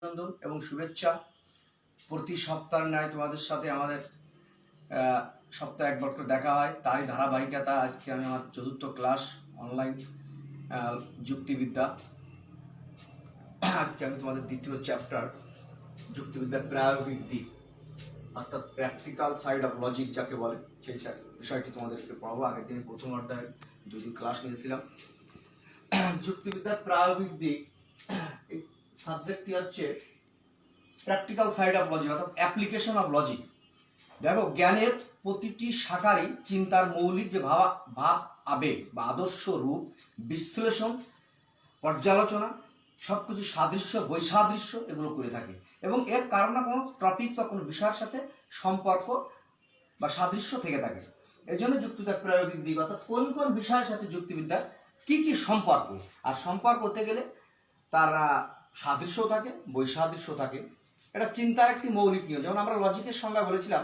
অভিনন্দন এবং শুভেচ্ছা। প্রতি সপ্তাহের ন্যায় তোমাদের সাথে আমাদের সপ্তাহে একবার করে দেখা হয়, তারই ধারাবাহিকতা আজকে আমি আমার চতুর্থ ক্লাস অনলাইন যুক্তিবিদ্যা। আজকে আমি তোমাদের দ্বিতীয় চ্যাপ্টার যুক্তিবিদ্যার প্রায়োগিক দিক অর্থাৎ প্র্যাকটিক্যাল সাইড অফ লজিক যাকে বলে সেই বিষয়টি তোমাদেরকে পড়াবো। আগের দিনে প্রথম অধ্যায়ে 2 দিন ক্লাস নিয়েছিলাম। যুক্তিবিদ্যার প্রায়োগিক দিক এই সাবজেক্টটি হচ্ছে প্র্যাকটিক্যাল সাইড অফ লজিক অর্থাৎ অ্যাপ্লিকেশন অফ লজিক। দেখো, জ্ঞানের প্রতিটি শাখারই চিন্তার মৌলিক যে ভাব আবেগ বা আদর্শ রূপ বিশ্লেষণ পর্যালোচনা সবকিছু সাদৃশ্য বৈসাদৃশ্য এগুলো করে থাকে এবং এর কারণ না কোনো টপিক বা কোনো বিষয়ের সাথে সম্পর্ক বা সাদৃশ্য থেকে থাকে। এই জন্য যুক্তিবিদ্যার প্রায়োগিক দিক অর্থাৎ কোন কোন বিষয়ের সাথে যুক্তিবিদ্যার কি কি সম্পর্ক, আর সম্পর্ক হতে গেলে তার সাদৃশ্য থাকে বৈসাদৃশ্য থাকে। এটা চিন্তার একটি মৌলিক নিয়ম। যেমন আমরা লজিকের সংজ্ঞা বলেছিলাম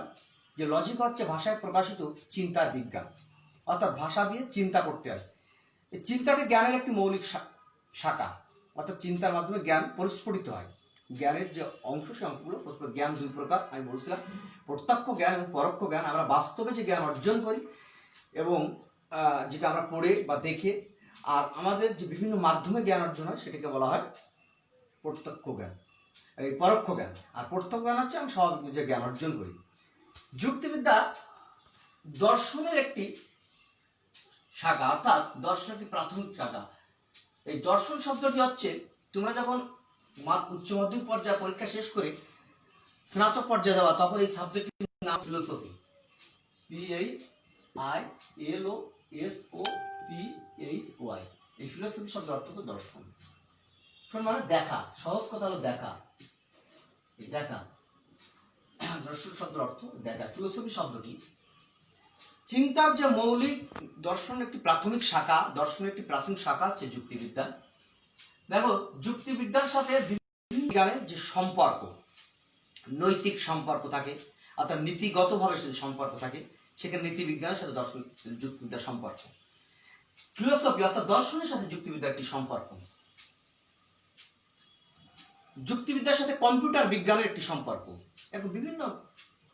যে লজিক হচ্ছে ভাষায় প্রকাশিত চিন্তার বিজ্ঞান, অর্থাৎ ভাষা দিয়ে চিন্তা করতে হয়। এই চিন্তাটি জ্ঞানের একটি মৌলিক শাখা, অর্থাৎ চিন্তার মাধ্যমে জ্ঞান পরিস্ফুটিত হয়। জ্ঞানের যে অংশ সে অংশগুলো জ্ঞান দুই প্রকার আমি বলছিলাম, প্রত্যক্ষ জ্ঞান এবং পরোক্ষ জ্ঞান। আমরা বাস্তবে যে জ্ঞান অর্জন করি এবং যেটা আমরা পড়ে বা দেখে, আর আমাদের যে বিভিন্ন মাধ্যমে জ্ঞান অর্জন হয় সেটাকে বলা হয় প্রত্যক্ষ জ্ঞান, এই পরোক্ষ জ্ঞান। আর প্রত্যক্ষ জ্ঞান হচ্ছে আমি স্বাভাবিক যে জ্ঞান অর্জন করি। যুক্তিবিদ্যা দর্শনের একটি শাখা, অর্থাৎ দর্শন একটি প্রাথমিক শাখা। এই দর্শন শব্দটি হচ্ছে তোমরা যখন উচ্চ মাধ্যমিক পর্যায়ে পরীক্ষা শেষ করে স্নাতক পর্যায়ে যাওয়া তখন এই সাবজেক্টের নাম ফিলোসফি, PHILOSOPHY। এই ফিলোসফি শব্দের অর্থ হলো দর্শন। মানে দেখা, সহজ কথা হলো দেখা। দেখা, দর্শন শব্দের অর্থ দেখা। ফিলোসফি শব্দটি চিন্তার যে মৌলিক দর্শন একটি প্রাথমিক শাখা, দর্শনের একটি প্রাথমিক শাখা হচ্ছে যুক্তিবিদ্যা। দেখো, যুক্তিবিদ্যার সাথে বিভিন্ন জ্ঞানের যে সম্পর্ক, নৈতিক সম্পর্ক থাকে অর্থাৎ নীতিগতভাবে যে সম্পর্ক থাকে, সেখানে নীতিবিজ্ঞানের সাথে দর্শন যুক্তিবিদ্যার সম্পর্ক। ফিলোসফি অর্থাৎ দর্শনের সাথে যুক্তিবিদ্যার একটি সম্পর্ক। যুক্তিবিদ্যার সাথে কম্পিউটার বিজ্ঞানের একটি সম্পর্ক। এবং বিভিন্ন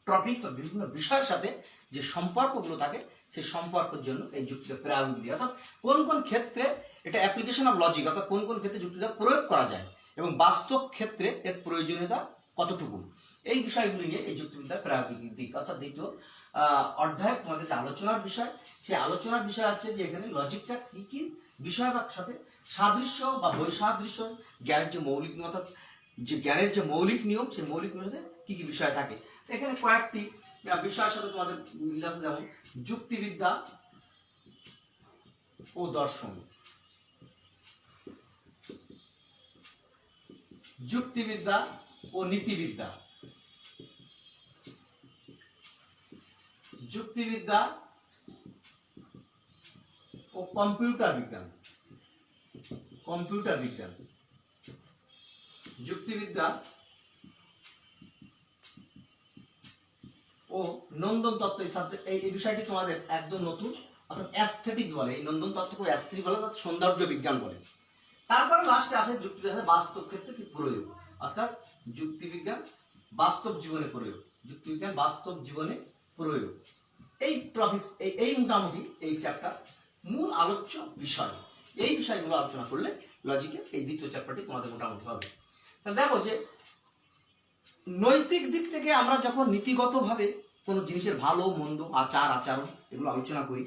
টপিকস বা বিভিন্ন বিষয়ের সাথে যে সম্পর্কগুলো থাকে সেই সম্পর্কের জন্য এই যুক্তিবিদ্যা প্রায়োগিক দিক, অর্থাৎ কোন কোন ক্ষেত্রে এটা অ্যাপ্লিকেশন অফ লজিক, অর্থাৎ কোন কোন ক্ষেত্রে যুক্তিবিদ্যা প্রয়োগ করা যায় এবং বাস্তব ক্ষেত্রে এর প্রয়োজনীয়তা কতটুকু, এই বিষয়গুলি নিয়ে এই যুক্তিবিদ্যার প্রায়োগিক দিক অর্থাৎ দ্বিতীয় অধ্যায় তোমাদের যে আলোচনার বিষয়, সেই আলোচনার বিষয় আছে যে এখানে লজিকটা কি কি বিষয়ের সাথে সাদৃশ্য বা বৈসাদৃশ্য, জ্ঞানের যে মৌলিক নিয়ম অর্থাৎ যে জ্ঞানের যে মৌলিক নিয়ম, সেই মৌলিক নিয়মের সাথে কি কি বিষয় থাকে। এখানে কয়েকটি বিষয়ের সাথে তোমাদের মিল আছে, যেমন যুক্তিবিদ্যা ও দর্শন, যুক্তিবিদ্যা ও নীতিবিদ্যা, যুক্তিবিদ্যা ও কম্পিউটার বিজ্ঞান, কম্পিউটার বিজ্ঞান, যুক্তিবিদ্যা ও নন্দন তত্ত্ব। এই সাবজেক্ট এই বিষয়টি তোমাদের একদম নতুন, অর্থাৎ অ্যাস্থেটিক্স বলে। এই নন্দন তত্ত্বকে অ্যাস্থেটিক বলে, অর্থাৎ সৌন্দর্য বিজ্ঞান বলে। তারপরে লাস্টে আসে যুক্তিবিদ্যা বাস্তব ক্ষেত্রে কি প্রয়োগ, অর্থাৎ যুক্তিবিজ্ঞান বাস্তব জীবনে প্রয়োগ, যুক্তিবিজ্ঞান বাস্তব জীবনে প্রয়োগ। এই টপিকস এই মোটামুটি এই চ্যাপ্টার মূল আলোচ্য বিষয়। এই বিষয়গুলো আলোচনা করলে লজিকের এই দ্বিতীয় চ্যাপ্টারটি তোমাদের মোটামুটি হবে। তাহলে দেখো যে নৈতিক দিক থেকে আমরা যখন নীতিগতভাবে কোনো জিনিসের ভালো মন্দ আচার আচরণ এগুলো আলোচনা করি,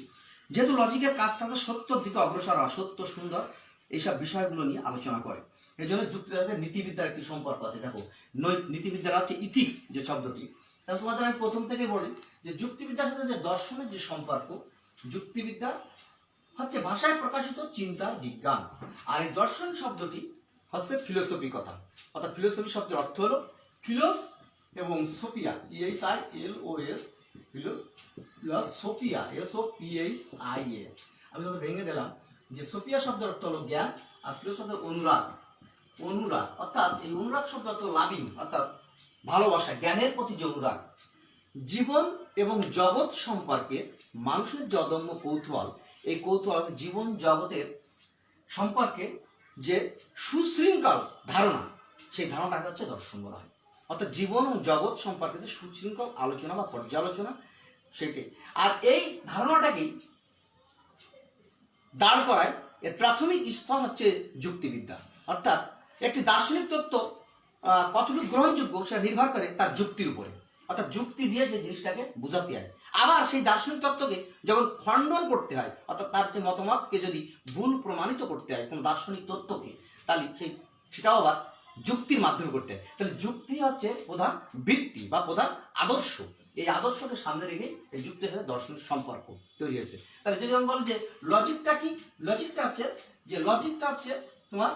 যেহেতু লজিকের কাজটা হচ্ছে সত্যর দিকে অগ্রসর হওয়া, সত্য সুন্দর এইসব বিষয়গুলো নিয়ে আলোচনা করে। এই জন্য যুক্তিবিদ্যার নীতিবিদ্যার একটি সম্পর্ক আছে। দেখো, নীতিবিদ্যার হচ্ছে ইথিক্স যে শব্দটি, তাহলে তোমাদের আমি প্রথম থেকে বলি যে যুক্তিবিদ্যার সাথে যে দর্শনের যে সম্পর্ক, যুক্তিবিদ্যা হচ্ছে ভাষায় প্রকাশিত চিন্তার বিজ্ঞান, আর এই দর্শন শব্দটি হচ্ছে ফিলোসফি কথা, অর্থাৎ ফিলোসফি শব্দের অর্থ হলো ফিলোস এবং সোপিয়া, PHILOS, ফিলোস প্লাস সোপিয়া, SOPHIA। আমি তাদের ভেঙে দিলাম যে সোপিয়া শব্দের অর্থ হলো জ্ঞান, আর ফিলোস শব্দের অনুরাগ, অনুরাগ অর্থাৎ এই অনুরাগ শব্দ অর্থ লাভিং, অর্থাৎ ভালোবাসা, জ্ঞানের প্রতি যে অনুরাগ। জীবন এবং জগৎ সম্পর্কে মানুষের যে অদম্য কৌতূহল, এই কৌতূহল জীবন জগতের সম্পর্কে যে সুশৃঙ্খল ধারণা, সেই ধারণাটাকে হচ্ছে দর্শন বলা হয়। অর্থাৎ জীবন এবং জগৎ সম্পর্কে যে সুশৃঙ্খল আলোচনা বা পর্যালোচনা সেটাই। আর এই ধারণাটাকেই দাঁড় করায় এর প্রাথমিক স্তর হচ্ছে যুক্তিবিদ্যা। অর্থাৎ একটি দার্শনিক তত্ত্ব কতটুকু গ্রহণযোগ্য সেটা নির্ভর করে তার যুক্তির উপরে। অর্থাৎ যুক্তি দিয়ে সেই জিনিসটাকে বোঝাতে হয়। আবার সেই দার্শনিক তত্ত্বকে যখন খণ্ডন করতে হয়, অর্থাৎ তার যে মতামতকে যদি ভুল প্রমাণিত করতে হয় কোনো দার্শনিক তত্ত্বকে, তাহলে সেটাও আবার যুক্তির মাধ্যমে করতে হয়। তাহলে যুক্তি হচ্ছে প্রধান ভিত্তি বা প্রধান আদর্শ। এই আদর্শকে সামনে রেখে এই যুক্তির সাথে দর্শনের সম্পর্ক তৈরি হয়েছে। তাহলে যদি আমি বলি যে লজিকটা কি, লজিকটা হচ্ছে তোমার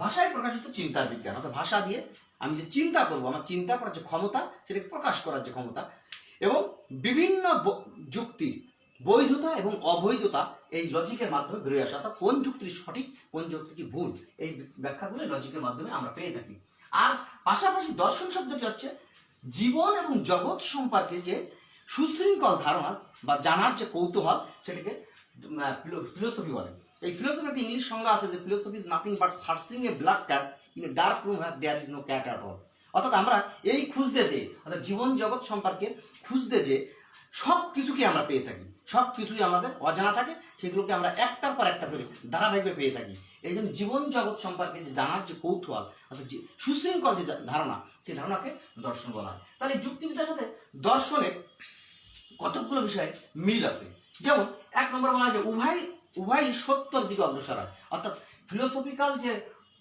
ভাষায় প্রকাশিত চিন্তার বিজ্ঞান। অর্থাৎ ভাষা দিয়ে আমি যে চিন্তা করবো, আমার চিন্তা করার যে ক্ষমতা, সেটাকে প্রকাশ করার যে ক্ষমতা, এবং বিভিন্ন যুক্তির বৈধতা এবং অবৈধতা এই লজিকের মাধ্যমে বেরিয়ে আসে। অর্থাৎ কোন যুক্তি সঠিক, কোন যুক্তি ভুল, এই ব্যাখ্যাগুলো লজিকের মাধ্যমে আমরা পেয়ে থাকি। আর পাশাপাশি দর্শন শব্দটি হচ্ছে জীবন এবং জগৎ সম্পর্কে যে সুশৃঙ্খল ধারণা বা জানার যে কৌতূহল, সেটাকে ফিলোসফি বলে। এই ফিলোসফি একটা ইংলিশ সংজ্ঞা আছে যে philosophy is nothing but searching a black cat in a dark room where there is no cat at all. অর্থাৎ আমরা এই খুঁজতে যে, অর্থাৎ জীবন জগৎ সম্পর্কে খুঁজতে যে সব কিছুকে আমরা পেয়ে থাকি, সব কিছুই আমাদের অজানা থাকে, সেগুলোকে আমরা একটার পর একটা করে ধারাবাহিকভাবে পেয়ে থাকি। এই জন্য জীবন জগৎ সম্পর্কে যে জানার যে কৌতূহল, অর্থাৎ যে সুশৃঙ্খল যে ধারণা, সেই ধারণাকে দর্শন বলা হয়। তাহলে যুক্তিবিদ্যার সাথে দর্শনের কতকগুলো বিষয়ে মিল আছে। যেমন এক নম্বর বলা হয় যে উভয় সত্যর দিকে অগ্রসর হয়। অর্থাৎ ফিলোসফিক্যাল যে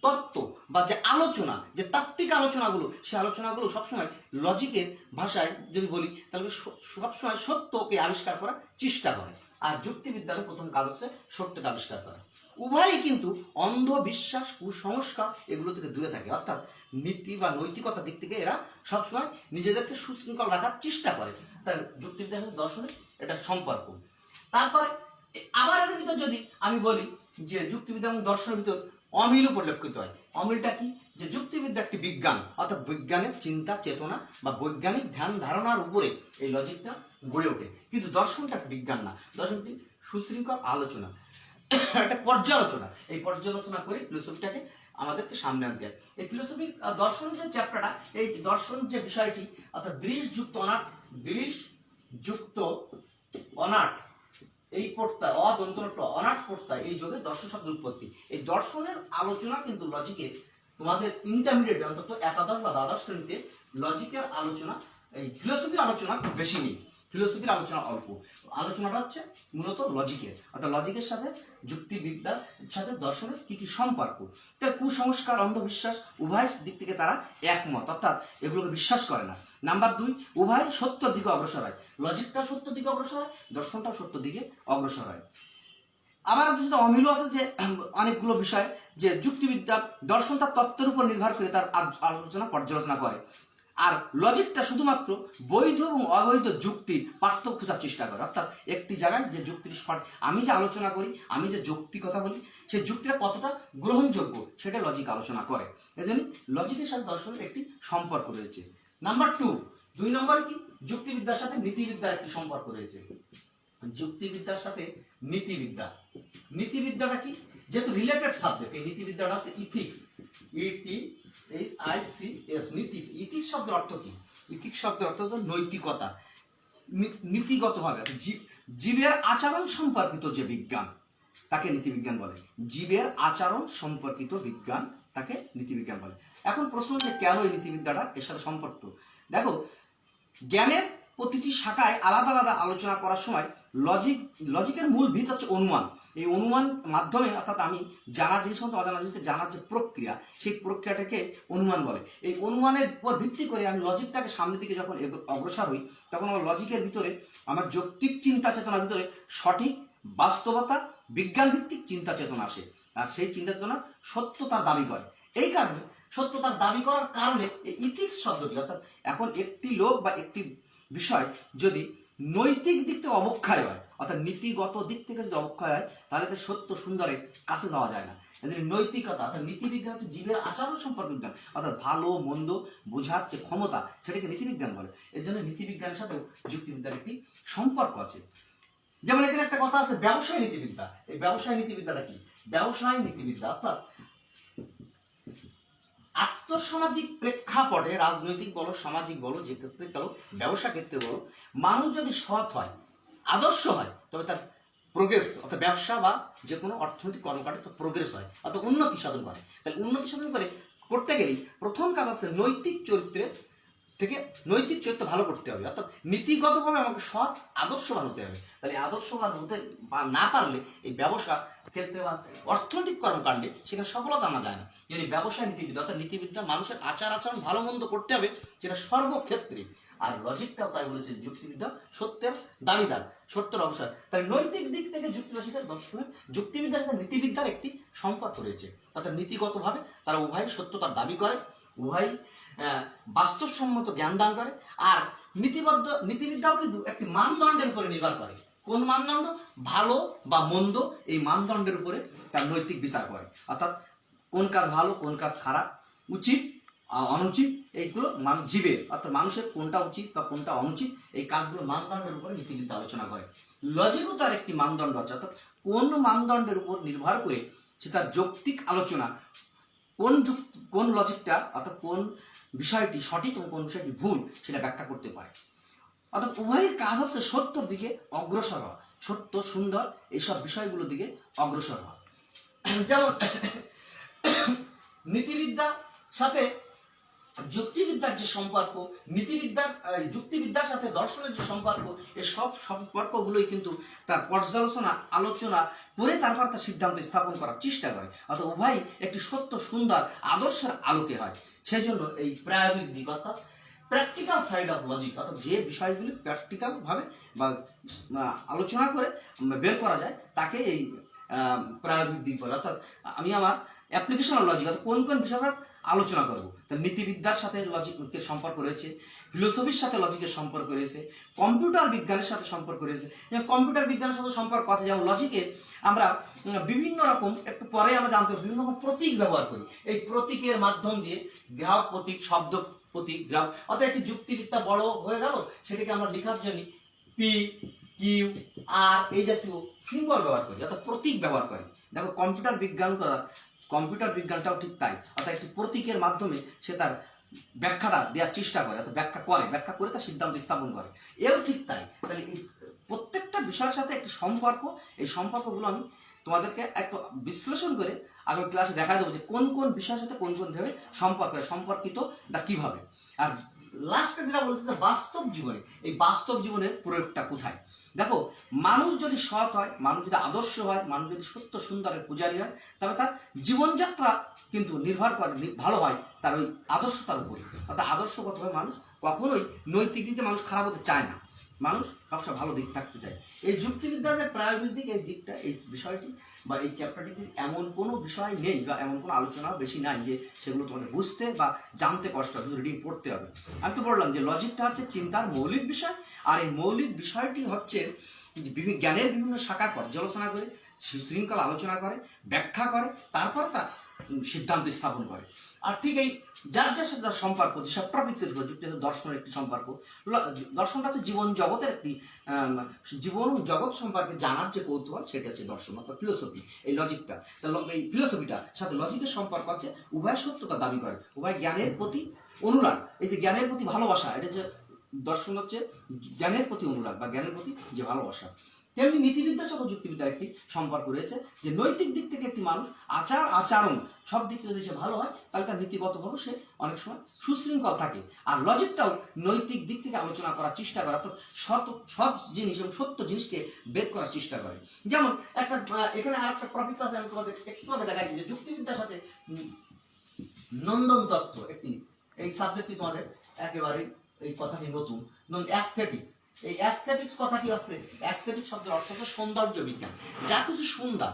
তত্ত্ব বা যে আলোচনা, যে তাত্ত্বিক আলোচনাগুলো, সেই আলোচনাগুলো সবসময় লজিকের ভাষায় যদি বলি তাহলে সবসময় সত্যকে আবিষ্কার করার চেষ্টা করে। আর যুক্তিবিদ্যার প্রথম কাজ হচ্ছে সত্যকে আবিষ্কার করা। উভয়ই কিন্তু অন্ধবিশ্বাস, কুসংস্কার এগুলো থেকে দূরে থাকে। অর্থাৎ নীতি বা নৈতিকতার দিক থেকে এরা সবসময় নিজেদেরকে সুশৃঙ্খল রাখার চেষ্টা করে। তাই যুক্তিবিদ্যার সাথে দর্শনের এটা সম্পর্ক। তারপরে আবার এদের ভিতর যদি আমি বলি যে যুক্তিবিদ্যা এবং দর্শনের ভিতর অমিলও পরিলক্ষিত হয়। অমিলটা কি? যে যুক্তিবিদ্যা একটি বিজ্ঞান, অর্থাৎ বৈজ্ঞানিক চিন্তা চেতনা বা বৈজ্ঞানিক ধ্যান ধারণার উপরে এই লজিকটা গড়ে ওঠে। কিন্তু দর্শনটা বিজ্ঞান না, দর্শনটি সুশৃঙ্খল আলোচনা, একটা পর্যালোচনা। এই পর্যালোচনা করে ফিলোসফিটাকে আমাদেরকে সামনে আনতে হয়। এই ফিলোসফি দর্শন যে চ্যাপ্টারটা, এই দর্শন যে বিষয়টি, অর্থাৎ দৃশ্যযুক্ত অনাট এই প্রত্যয় অনাট প্রত্যয় এই যোগে দর্শন শব্দের উৎপত্তি। এই দর্শনের আলোচনা কিন্তু লজিকে তোমাদের ইন্টারমিডিয়েট অন্তত একাদশ বা দ্বাদশ শ্রেণীতে লজিকের আলোচনা, এই ফিলোসফির আলোচনা খুব বেশি নেই, ফিলোসফির আলোচনা অল্প। আলোচনাটা হচ্ছে মূলত লজিকের, অর্থাৎ লজিকের সাথে যুক্তিবিদ্যার সাথে দর্শনের কি কি সম্পর্ক। তার কুসংস্কার, অন্ধবিশ্বাস উভয় দিক থেকে তারা একমত, অর্থাৎ এগুলোকে বিশ্বাস করে না। নাম্বার 2, উভয় সত্য দিকে অগ্রসর হয়। লজিকটা সত্য দিকে অগ্রসর হয়, দর্শনটাও সত্য দিকে অগ্রসর হয়। আবার সাথে অমিল আছে যে অনেকগুলো বিষয়, যে যুক্তিবিদ্যা দর্শন তার তত্ত্বের উপর নির্ভর করে তার আলোচনা পর্যালোচনা করে, আর লজিকটা শুধুমাত্র বৈধ এবং অবৈধ যুক্তি পার্থক্য খোঁজার চেষ্টা করে। অর্থাৎ একটি জায়গায় যে যুক্তির আমি যে আলোচনা করি, আমি যে যুক্তি কথা বলি, সেই যুক্তিটা কতটা গ্রহণযোগ্য সেটা লজিক আলোচনা করে। এজন্য লজিকের সাথে দর্শনের একটি সম্পর্ক রয়েছে। নাম্বার 2 নম্বরে কি? যুক্তিবিদ্যার সাথে নীতিবিদ্যার একটি সম্পর্ক রয়েছে। যুক্তিবিদ্যার সাথে নীতিবিদ্যাটা কি? যেহেতু রিলেটেড সাবজেক্ট, এই নীতিবিদ্যাটা আছে ইথিক্স, ETHICS, ইথিক্স শব্দের অর্থ কি? ইথিক্স শব্দের অর্থ হচ্ছে নৈতিকতা, নীতিগতভাবে জীবের আচরণ সম্পর্কিত যে বিজ্ঞান, তাকে নীতিবিজ্ঞান বলে। জীবের আচরণ সম্পর্কিত বিজ্ঞান, তাকে নীতিবিজ্ঞান বলে। এখন প্রশ্ন যে কেন এই নীতিবিদ্যাটা এর সাথে সম্পর্ক? দেখো, জ্ঞানের প্রতিটি শাখায় আলাদা আলাদা আলোচনা করার সময় লজিকের মূল ভিত হচ্ছে অনুমান। এই অনুমান মাধ্যমে, অর্থাৎ আমি জানা জিনিস মতো অজানা জিনিসকে জানার যে প্রক্রিয়া, সেই প্রক্রিয়াটাকে অনুমান বলে। এই অনুমানের উপর ভিত্তি করে আমি লজিকটাকে সামনের দিকে যখন অগ্রসর হই, তখন আমার লজিকের ভিতরে, আমার যৌক্তিক চিন্তা চেতনার ভিতরে সঠিক বাস্তবতা, বিজ্ঞান ভিত্তিক চিন্তা চেতনা আসে, আর সেই চিন্তা চেতনা সত্যতার দাবি করে। এই কারণে সত্যতার দাবি করার কারণে এই ইথিক্স শব্দটি, অর্থাৎ এখন একটি লোক বা একটি বিষয় যদি নৈতিক দিক থেকে অবক্ষয় হয়, অর্থাৎ নীতিগত দিক থেকে যদি অবক্ষয় হয়, তাহলে তো সত্য সুন্দরের কাছে যাওয়া যায় না। এদের নৈতিকতা, অর্থাৎ নীতিবিজ্ঞান হচ্ছে জীবের আচরণ সম্পর্ক বিজ্ঞান, অর্থাৎ ভালো মন্দ বোঝার যে ক্ষমতা, সেটাকে নীতিবিজ্ঞান বলে। এর জন্য নীতিবিজ্ঞানের সাথেও যুক্তিবিদ্যার একটি সম্পর্ক আছে। যেমন এখানে একটা কথা আছে ব্যবসায় নীতিবিদ্যা। এই ব্যবসায় নীতিবিদ্যাটা কি? ব্যবসায় নীতিবিদ্যা অর্থাৎ আর্থসামাজিক প্রেক্ষাপটে, রাজনৈতিক বলো, সামাজিক বলো, যে ক্ষেত্রে বলো, ব্যবসা ক্ষেত্রে বলো, মানুষ যদি সৎ হয়, আদর্শ হয়, তবে তার প্রোগ্রেস অর্থাৎ ব্যবসা বা যে কোনো অর্থনৈতিক কর্মকাণ্ডে তো প্রোগ্রেস হয়, অর্থাৎ উন্নতি সাধন করে। তাহলে উন্নতি সাধন করতে গেলেই প্রথম কাজ আছে নৈতিক চরিত্রের থেকে নৈতিক চরিত্র ভালো করতে হবে, অর্থাৎ নীতিগতভাবে আমাকে সৎ আদর্শবান হতে হবে। তাহলে আদর্শবান হতে বা না পারলে এই ব্যবসা ক্ষেত্রে বা অর্থনৈতিক কর্মকাণ্ডে সেখানে সফলতা আনা যায় না। যদি ব্যবসায় নীতিবিদ্যা অর্থাৎ নীতিবিদ্যা মানুষের আচার আচরণ ভালো মন্দ করতে হবে, যেটা সর্বক্ষেত্রে। আর লজিকটাও তাই বলেছে, যুক্তিবিদ্যা সত্যের দাবিদার, সত্যের অবসর। তাই নৈতিক দিক থেকে যুক্তিবাসীদের দর্শনের যুক্তিবিদ্যার সাথে নীতিবিদ্যার একটি সম্পর্ক রয়েছে, অর্থাৎ নীতিগতভাবে তারা উভয় সত্যতার দাবি করে, উভয় বাস্তবসম্মত জ্ঞান দান করে। আর নীতিবিদ্যাও কিন্তু একটি মানদণ্ডের উপরে নির্ভর করে। কোন মানদণ্ড? ভালো বা মন্দ, এই মানদণ্ডের উপরে তার নৈতিক বিচার করে, অর্থাৎ কোন কাজ ভালো, কোন কাজ খারাপ, উচিত অনুচিত, এইগুলো জীবের অর্থাৎ মানুষের কোনটা উচিত বা কোনটা অনুচিত, এই কাজগুলো মানদণ্ডের উপরে নীতিবিদ্যা আলোচনা করে। লজিকও তার একটি মানদণ্ড আছে, অর্থাৎ কোন মানদণ্ডের উপর নির্ভর করে সে তার যৌক্তিক আলোচনা, কোন লজিকটা অর্থাৎ কোন বিষয়টি সঠিক এবং কোন বিষয়টি ভুল সেটা ব্যাখ্যা করতে পারে। অর্থাৎ উভয়ের কাজ হচ্ছে সত্যর দিকে অগ্রসর হওয়া, সত্য সুন্দর এইসব বিষয়গুলোর দিকে অগ্রসর হওয়া। যেমন নীতিবিদ্যার সাথে যুক্তিবিদ্যার যে সম্পর্ক, যুক্তিবিদ্যার সাথে দর্শনের যে সম্পর্ক, এই সব সম্পর্কগুলোই কিন্তু তার পর্যালোচনা আলোচনা করে তারপর তার সিদ্ধান্ত স্থাপন করার চেষ্টা করে, অর্থাৎ উভয়ই একটি সত্য সুন্দর আদর্শের আলোকে হয়। সেই জন্য এই প্রায়োগিক দিক অর্থাৎ প্র্যাকটিক্যাল সাইড অফ লজিক, অর্থাৎ যে বিষয়গুলি প্র্যাকটিক্যাল ভাবে বা আলোচনা করে বের করা যায় তাকে এই প্রায়োগিক দিক বলে। অর্থাৎ আমি আমার অ্যাপ্লিকেশনাল লজিক অর্থাৎ কোন কোন বিষয়টা আলোচনা করবো, তার নীতিবিদ্যার সাথে লজিকের সম্পর্ক রয়েছে, ফিলোসফির সাথে লজিকের সম্পর্ক রয়েছে, কম্পিউটার বিজ্ঞানের সাথে সম্পর্ক রয়েছে। যেমন কম্পিউটার বিজ্ঞানের সাথে সম্পর্ক আছে, যেমন লজিকে আমরা বিভিন্ন রকম, একটু পরে আমরা জানতে পারবো, বিভিন্ন রকম প্রতীক ব্যবহার করি। এই প্রতীকের মাধ্যম দিয়ে গ্রাহক প্রতীক, শব্দ প্রতীক, গ্রাহক অর্থাৎ একটি যুক্তিবিদ্যা বড় হয়ে গেল, সেটাকে আমরা লেখার জন্য পি, কিউ, আর এই জাতীয় সিম্বল ব্যবহার করি, অর্থাৎ প্রতীক ব্যবহার করি। দেখো কম্পিউটার বিজ্ঞানটাও ঠিক তাই, অর্থাৎ একটি প্রতীকের মাধ্যমে সে তার ব্যাখ্যাটা দেওয়ার চেষ্টা করে, অর্থাৎ ব্যাখ্যা করে তার সিদ্ধান্ত স্থাপন করে। এও ঠিক তাই। তাহলে এই প্রত্যেকটা বিষয়ের সাথে একটি সম্পর্ক, এই সম্পর্কগুলো আমি তোমাদেরকে একটু বিশ্লেষণ করে আগামী ক্লাসে দেখা দেবো যে কোন কোন বিষয়ের সাথে কোন কোন ভাবে সম্পর্কিত বা কিভাবে। আর লাস্টে যেটা বলেছে যে বাস্তব জীবনে, এই বাস্তব জীবনের প্রয়োগটা কোথায়। দেখো, মানুষ যদি সৎ হয়, মানুষ যদি আদর্শ হয়, মানুষ যদি সত্য সুন্দরের পূজারী হয়, তবে তার জীবনযাত্রা কিন্তু নির্ভর করে ভালো হয় তার ওই আদর্শতার উপরে। অর্থাৎ আদর্শগতভাবে মানুষ কখনোই নৈতিক দিকে মানুষ খারাপ হতে চায় না, মানুষ সবসময় ভালো দিক থাকতে চায়। এই যুক্তিবিদ্যার যে প্রায়োগিক দিক, এই দিকটা, এই বিষয়টি বা এই চ্যাপ্টারটিতে এমন কোনো বিষয় নেই বা এমন কোনো আলোচনা বেশি নাই যে সেগুলো তোমাদের বুঝতে বা জানতে কষ্ট হবে, শুধু রিডিং পড়তে হবে। আমি তো বললাম যে লজিকটা হচ্ছে চিন্তার মৌলিক বিষয়, আর এই মৌলিক বিষয়টি হচ্ছে জ্ঞানের বিভিন্ন শাখার পর্যালোচনা করে, শৃঙ্খলা আলোচনা করে, ব্যাখ্যা করে, তারপরে তার সিদ্ধান্ত স্থাপন করে। আর ঠিক এই যার যার সাথে তার সম্পর্ক, যেসব টপিক্সের উপর যুক্তি আছে, দর্শনের একটি সম্পর্ক। দর্শনটা হচ্ছে জীবন জগতের একটি জীবন জগৎ সম্পর্কে জানার যে কৌতূহল, সেটা হচ্ছে দর্শন অর্থাৎ ফিলোসফি। এই লজিকটা, এই ফিলোসফিটা সাথে লজিকের সম্পর্ক আছে, উভয় সত্যতা দাবি করে, উভয় জ্ঞানের প্রতি অনুরাগ। এই যে জ্ঞানের প্রতি ভালোবাসা, এটা যে দর্শন হচ্ছে জ্ঞানের প্রতি অনুরাগ বা জ্ঞানের প্রতি যে ভালোবাসা। তেমনি নীতিবিদ্যার সাথে যুক্তিবিদ্যার একটি সম্পর্ক রয়েছে, যে নৈতিক দিক থেকে একটি মানুষ আচরণ সব দিক থেকে যদি সে ভালো হয়, তাহলে তার নীতিগতভাবে সে অনেক সময় সুশৃঙ্খল থাকে। আর লজিকটাও নৈতিক দিক থেকে আলোচনা করার চেষ্টা করে, অর্থাৎ সৎ জিনিস এবং সত্য জিনিসকে বের করার চেষ্টা করে। যেমন এখানে আর একটা টপিক আছে, আমি তোমাদের একটু দেখাচ্ছি যে যুক্তিবিদ্যার সাথে নন্দন তত্ত্ব একটি, এই সাবজেক্টটি তোমাদের একেবারে এই কথাটি নতুন, অ্যাস্থেটিক্স। এই অ্যাস্থেটিক্স কথাটি আছে, অ্যাস্থেটিক্স শব্দের অর্থ হচ্ছে সৌন্দর্য বিজ্ঞান। যা কিছু সুন্দর,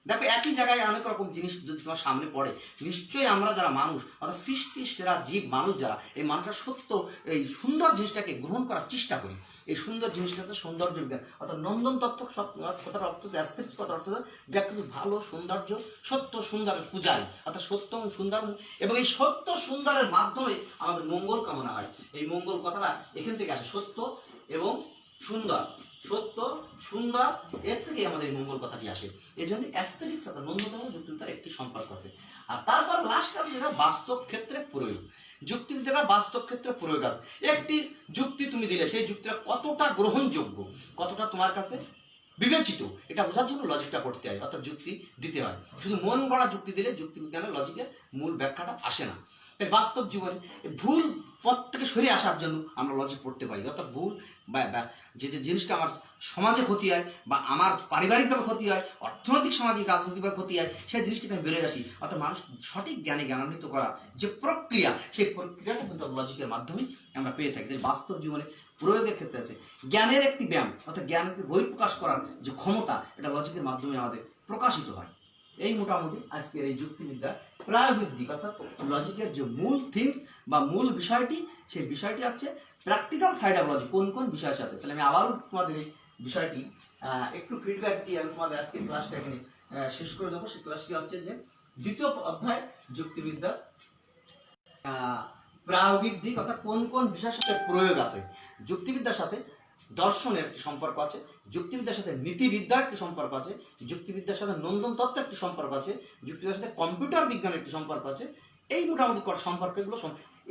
দেখো একই জায়গায় অনেক রকম জিনিস যদি তোমার সামনে পড়ে, নিশ্চয়ই আমরা যারা মানুষ অর্থাৎ সৃষ্টির সেরা জীব মানুষ যারা, এই মানুষরা সত্য এই সুন্দর জিনিসটাকে গ্রহণ করার চেষ্টা করি। এই সুন্দর জিনিসটা হচ্ছে সৌন্দর্য বিজ্ঞান। অর্থাৎ নন্দন তত্ত্ব সব কথার অর্থ হচ্ছে, অ্যাস্থেটিক্স কথার অর্থ হচ্ছে যা কিছু ভালো, সৌন্দর্য, সত্য সুন্দরের পূজারী, অর্থাৎ সত্য এবং সুন্দর, এবং এই সত্য সুন্দরের মাধ্যমে আমাদের মঙ্গল কামনা হয়। এই মঙ্গল কথাটা এখান থেকে আসে, সত্য এবং সুন্দর, সত্য, সুন্দর, এর থেকে আমাদের এই মঙ্গল কথাটি আসে। এই জন্য অ্যাস্থেটিক্স অর্থাৎ ন্যূনতম যুক্তিবিদ্যার একটি সম্পর্ক আছে। আর তারপর লাস্ট আছে যেটা বাস্তব ক্ষেত্রে প্রয়োগ। যুক্তিবিদ্যাটা বাস্তব ক্ষেত্রে প্রয়োগ আছে। একটি যুক্তি তুমি দিলে সেই যুক্তিটা কতটা গ্রহণযোগ্য, কতটা তোমার কাছে বিবেচিত, এটা বোঝার জন্য লজিকটা পড়তে হয়, অর্থাৎ যুক্তি দিতে হয়। শুধু মন গড়া যুক্তি দিলে যুক্তিবিজ্ঞানের লজিকের মূল ব্যাখ্যাটা আসে না। তাই বাস্তব জীবনে ভুল পথ থেকে সরে আসার জন্য আমরা লজিক পড়তে পারি, অর্থাৎ ভুল বা যে যে জিনিসটা আমার সমাজে ক্ষতি হয় বা আমার পারিবারিকভাবে ক্ষতি হয়, অর্থনৈতিক সামাজিক রাজনৈতিকভাবে ক্ষতি হয়, সেই জিনিসটাকে আমি বেরোয় আসি। অর্থাৎ মানুষ সঠিক জ্ঞানে জ্ঞানান্বিত করা যে প্রক্রিয়া, সেই প্রক্রিয়াটা কিন্তু লজিকের মাধ্যমেই আমরা পেয়ে থাকি। তাই বাস্তব জীবনে প্রয়োগের ক্ষেত্রে আছে জ্ঞানের একটি ব্যায়াম, অর্থাৎ জ্ঞানকে বহিঃপ্রকাশ করার যে ক্ষমতা, এটা লজিকের মাধ্যমে আমাদের প্রকাশিত হয়। এই মোটামুটি আজকের এই যুক্তিবিদ্যা প্রায়োগিক, অর্থাৎ লজিকের যে মূল থিমস বা মূল বিষয়টি, সেই বিষয়টি হচ্ছে প্র্যাকটিক্যাল সাইড অফ লজিক, কোন কোন বিষয়ের সাথে। তাহলে আমি আবারও তোমাদের এই বিষয়টি একটু ফিডব্যাক দিয়ে আমি তোমাদের আজকের ক্লাসটা এখানে শেষ করে দেবো। সেই ক্লাসটি হচ্ছে যে দ্বিতীয় অধ্যায় যুক্তিবিদ্যা প্রায়োগিক দিক, অর্থাৎ কোন কোন বিষয়ের সাথে প্রয়োগ আছে। যুক্তিবিদ্যার সাথে দর্শনের একটি সম্পর্ক আছে, যুক্তিবিদ্যার সাথে নীতিবিদ্যার একটি সম্পর্ক আছে, যুক্তিবিদ্যার সাথে নন্দন তত্ত্বের একটি সম্পর্ক আছে, যুক্তিবিদ্যার সাথে কম্পিউটার বিজ্ঞানের একটি সম্পর্ক আছে। এই মোটামুটি সম্পর্কগুলো,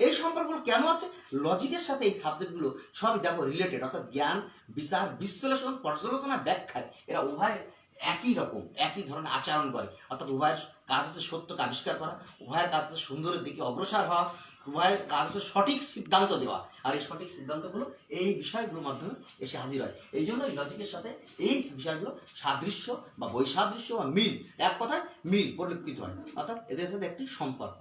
এই সম্পর্কগুলো কেন আছে? লজিকের সাথে এই সাবজেক্টগুলো সবই দেখো রিলেটেড, অর্থাৎ জ্ঞান, বিচার, বিশ্লেষণ, পর্যালোচনা, ব্যাখ্যা, এরা উভয় একই রকম, একই ধরনের আচরণ করে। অর্থাৎ উভয়ের কাজ হচ্ছে সত্যকে আবিষ্কার করা, উভয়ের কাজ হচ্ছে সুন্দরের দিকে অগ্রসর হওয়া, উভয়ের কাজ হচ্ছে সঠিক সিদ্ধান্ত দেওয়া। আর এই সঠিক সিদ্ধান্তগুলো এই বিষয়গুলোর মাধ্যমে এসে হাজির হয়। এই জন্য এই লজিকের সাথে এই বিষয়গুলো সাদৃশ্য বা বৈসাদৃশ্য বা মিল, এক কথায় মিল পরিলক্ষিত হয়, অর্থাৎ এদের সাথে একটি সম্পর্ক।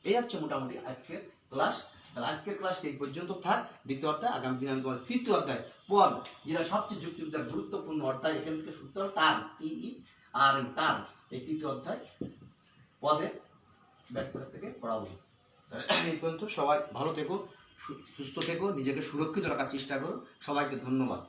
এই হচ্ছে মোটামুটি আজকের ক্লাস। তাহলে আজকের ক্লাসটি এই পর্যন্ত থাক। দ্বিতীয় অধ্যায় আগামী দিনে আমি তোমাদের তৃতীয় অধ্যায় পদ, যেটা সবচেয়ে যুক্তিবিদ্যার গুরুত্বপূর্ণ অধ্যায়, এখান থেকে সূত্র টার্ম, টার্ম, এই তৃতীয় অধ্যায় পদের ব্যাখ্যা থেকে পড়াবো। এই পর্যন্ত সবাই ভালো থেকো, সুস্থ থেকো, নিজেকে সুরক্ষিত রাখার চেষ্টা করো। সবাইকে ধন্যবাদ।